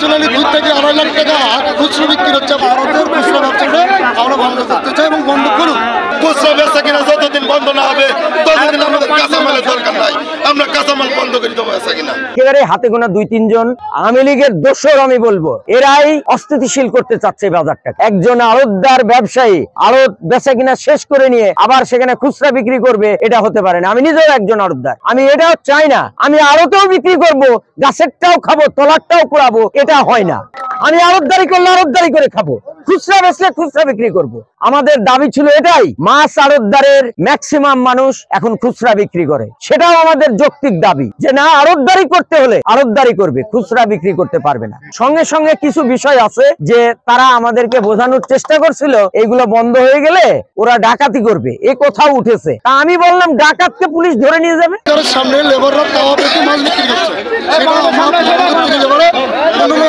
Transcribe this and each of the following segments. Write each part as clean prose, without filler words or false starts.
Personally 2 থেকে 2.5 লাখ টাকা খুচরো বিক্রি হচ্ছে। ভারতের খুচরো ব্যবসাটা আমরা বন্ধ করতে চাই এবং বন্ধ করুন। খুচরো ব্যবসা কিনা যতদিন বন্ধ না হবে ততদিন আমাদের কাঁচামালের দরকার নাই। আমরা কাঁচামাল বন্ধ করে দেবো ব্যবসা কিনা। একেবারে হাতে গোনা 2-3 জন আওয়ামী লীগের দোসর আমি বলবো, এরাই অস্থিতিশীল করতে চাচ্ছে বাজারটাকে। একজন আড়তদার ব্যবসায়ী আড়ত বেচা কিনা শেষ করে নিয়ে আবার সেখানে খুচরা বিক্রি করবে, এটা হতে পারে না। আমি নিজেও একজন আড়তদার, আমি এটাও চাই না। আমি আড়তেও বিক্রি করব, গাছেরটাও খাবো, তলারটাও কুড়াবো, এটা হয় না। আমি আড়তদারি করলে আড়তদারি করে খাবো, খুচরা বেচলে খুচরা বিক্রি করব। আমাদের দাবি ছিল এটাই। মাছ আড়তদারের ম্যাক্সিমাম মানুষ এখন খুচরা বিক্রি করে, সেটাও আমাদের যৌক্তিক দাবি যে না, আড়তদারি করতে হলে আড়তদারি করবে, খুচরা বিক্রি করতে পারবে না। সঙ্গে সঙ্গে কিছু বিষয় আছে যে তারা আমাদেরকে বোঝানোর চেষ্টা করছিল এগুলো বন্ধ হয়ে গেলে ওরা ডাকাতি করবে, এ কোথাও উঠেছে। তা আমি বললাম ডাকাতকে পুলিশ ধরে নিয়ে যাবে। সামনে লেবাররা তাওয়া পেতে মাছ বিক্রি করছে, সেটা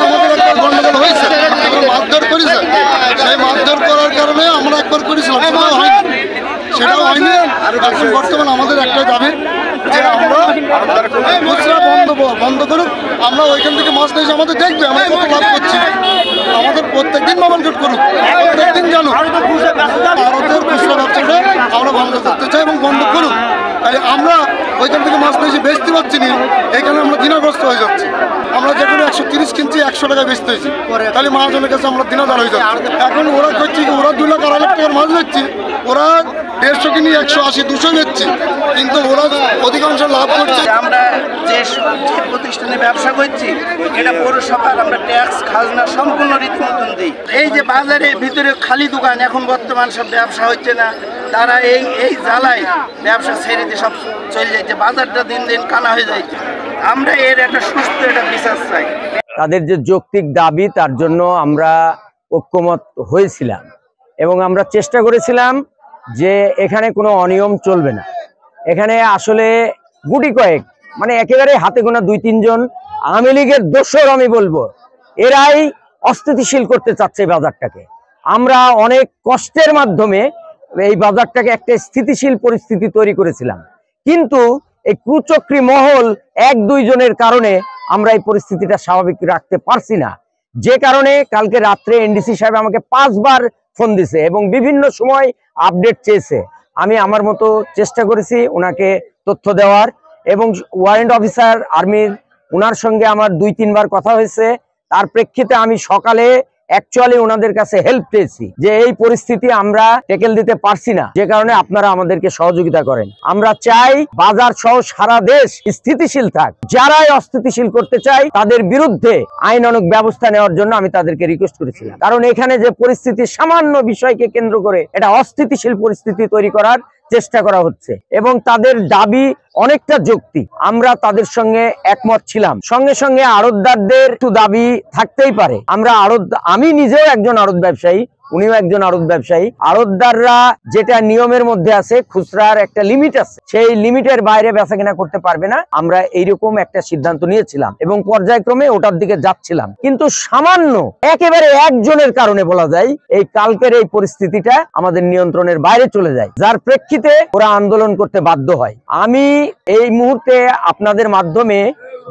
আমাদের একটা গন্ডগোল হয়েছে, মারধর করেছে। সেই মারধর করার কারণে আমরা একবার করেছিলাম, সেটাও হয়নি। এখন বর্তমান আমাদের একটা দাবি যে আমরা খুচরা বন্ধ করুক। আমরা ওইখান থেকে মাছ নিয়ে আমাদের দেখবে আমরা কত লাভ করছি। আমাদের প্রত্যেকদিন মোবাইল কোট করুক, প্রত্যেকদিন জানুক। ভারতের খুচরা ব্যবসাটা আমরা বন্ধ করতে চাই এবং বন্ধ করুক। তাহলে আমরা ওইখান থেকে মাছ নিয়ে বেচতে পারছি না, এখানে আমরা দিনাগ্রস্ত হয়ে যাচ্ছি। আমরা যেখানে 130 কিনছি 100 টাকায় বেচতে হয়েছি, তাহলে মহাজনের কাছে আমরা দিনাদার হয়ে যাচ্ছি। এখন ওরা করছি কি, ওরা 2 লাখ 2.5 লাখ টাকার মাছ বেচছি, ওরা 150 কিনে 180 200 বেচছি, কিন্তু ওরা অধিকাংশ লাভ করছে। আমরা যে প্রতিষ্ঠানে ব্যবসা করছি এটা পৌরসভার আমরা ট্যাক্স খাজনা সম্পূর্ণ রীতিমতন দিই। এই যে বাজারের ভিতরে খালি দোকান, এখন বর্তমান সব ব্যবসা হচ্ছে না, তারা এই জ্বালায় ব্যবসা ছেড়ে দিয়ে সব চলে যাচ্ছে, বাজারটা দিন দিন কানা হয়ে যাচ্ছে। আমরা এর একটা সুস্থ একটা বিচার চাই। তাদের যে যৌক্তিক দাবি, তার জন্য আমরা ঐক্যমত হয়েছিলাম এবং আমরা চেষ্টা করেছিলাম যে এখানে কোনো অনিয়ম চলবে না। এখানে আসলে গুটি কয়েক, মানে একেবারে হাতে গোনা 2-3 জন আওয়ামী লীগের দোসর আমি বলবো, এরাই অস্থিতিশীল করতে চাচ্ছে বাজারটাকে। আমরা অনেক কষ্টের মাধ্যমে এই বাজারটাকে একটা স্থিতিশীল পরিস্থিতি তৈরি করেছিলাম, কিন্তু এই কুচক্রী মহল 1-2 জনের কারণে আমরা এই পরিস্থিতিটা স্বাভাবিক রাখতে পারছি না। যে কারণে কালকে রাত্রে এনডিসি সাহেব আমাকে 5 বার ফোন দিছে এবং বিভিন্ন সময় আপডেট চেয়েছে। আমি আমার মতো চেষ্টা করেছি ওনাকে তথ্য দেওয়ার, এবং ওয়ারেন্ট অফিসার আর্মির, ওনার সঙ্গে আমার 2-3 বার কথা হয়েছে। তার প্রেক্ষিতে আমি সকালে অ্যাকচুয়ালি ওনাদের কাছে হেল্প পেয়েছি যে এই পরিস্থিতি আমরা টেকেল দিতে পারছি না, যে কারণে আপনারা আমাদেরকে সহযোগিতা করেন। আমরা চাই বাজার সহ সারা দেশ স্থিতিশীল থাক। যারাই অস্থিতিশীল করতে চায় তাদের বিরুদ্ধে আইনানুগ ব্যবস্থা নেওয়ার জন্য আমি তাদেরকে রিকোয়েস্ট করেছিলাম। কারণ এখানে যে পরিস্থিতি, সামান্য বিষয়কে কেন্দ্র করে এটা অস্থিতিশীল পরিস্থিতি তৈরি করার চেষ্টা করা হচ্ছে এবং তাদের দাবি অনেকটা যৌক্তিক। আমরা তাদের সঙ্গে একমত ছিলাম। সঙ্গে সঙ্গে আড়তদারদের একটু দাবি থাকতেই পারে। আমি নিজেও একজন আড়ত ব্যবসায়ী, উনিও একজন আড়ত ব্যবসায়ী। আড়তদাররা যেটা নিয়মের মধ্যে আছে, খুচরার একটা লিমিট আছে, সেই লিমিটের বাইরে বেচাকেনা করতে পারবে না। আমরা এইরকম একটা সিদ্ধান্ত নিয়েছিলাম এবং পর্যায়ক্রমে ওটার দিকে যাচ্ছিলাম, কিন্তু সামান্য একেবারে একজনের কারণে বলা যায় এই কালকের এই পরিস্থিতিটা আমাদের নিয়ন্ত্রণের বাইরে চলে যায়, যার প্রেক্ষিতে ওরা আন্দোলন করতে বাধ্য হয়। আমি এই মুহূর্তে আপনাদের মাধ্যমে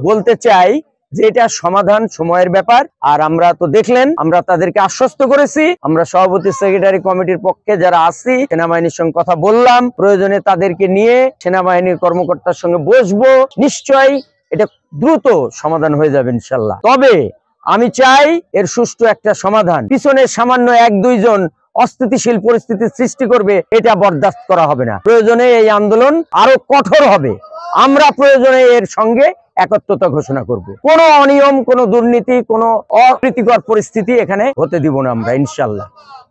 বলতে চাই যে এটা সমাধান সময়ের ব্যাপার। আর আমরা তো দেখলেন, আমরা তাদেরকে আশ্বস্ত করেছি, আমরা সভাপতি সেক্রেটারি কমিটির পক্ষে যারা আছি সেনাবাহিনীর সঙ্গে কথা বললাম, প্রয়োজনে তাদেরকে নিয়ে সেনাবাহিনীর কর্মকর্তার সঙ্গে বসবো। নিশ্চয়ই এটা দ্রুত সমাধান হয়ে যাবে ইনশাল্লাহ। তবে আমি চাই এর সুষ্ঠু একটা সমাধান। পিছনে সামান্য 1-2 জন অস্থিতিশীল পরিস্থিতির সৃষ্টি করবে, এটা বরদাস্ত করা হবে না। প্রয়োজনে এই আন্দোলন আরো কঠোর হবে। আমরা প্রয়োজনে এর সঙ্গে একত্রতা ঘোষণা করব। কোনো অনিয়ম, কোনো দুর্নীতি, কোনো অপ্রীতিকর পরিস্থিতি এখানে হতে দিব না আমরা ইনশাল্লাহ।